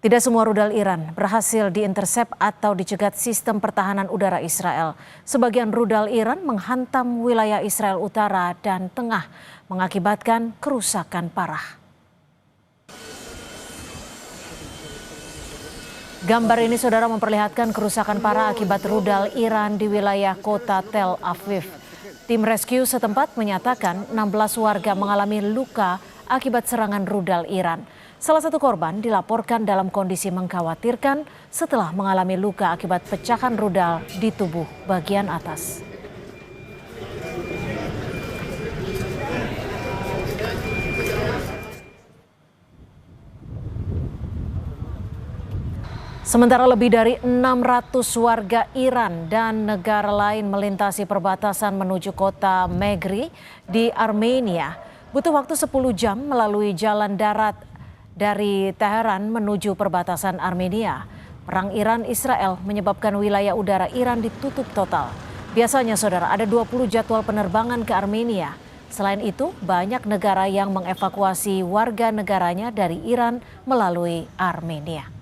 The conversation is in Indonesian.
Tidak semua rudal Iran berhasil diintersep atau dicegat sistem pertahanan udara Israel. Sebagian rudal Iran menghantam wilayah Israel Utara dan Tengah, mengakibatkan kerusakan parah. Gambar ini, saudara, memperlihatkan kerusakan parah akibat rudal Iran di wilayah kota Tel Aviv. Tim rescue setempat menyatakan 16 warga mengalami luka akibat serangan rudal Iran. Salah satu korban dilaporkan dalam kondisi mengkhawatirkan setelah mengalami luka akibat pecahan rudal di tubuh bagian atas. Sementara lebih dari 600 warga Iran dan negara lain melintasi perbatasan menuju kota Megri di Armenia. Butuh waktu 10 jam melalui jalan darat dari Teheran menuju perbatasan Armenia. Perang Iran-Israel menyebabkan wilayah udara Iran ditutup total. Biasanya, saudara, ada 20 jadwal penerbangan ke Armenia. Selain itu, banyak negara yang mengevakuasi warga negaranya dari Iran melalui Armenia.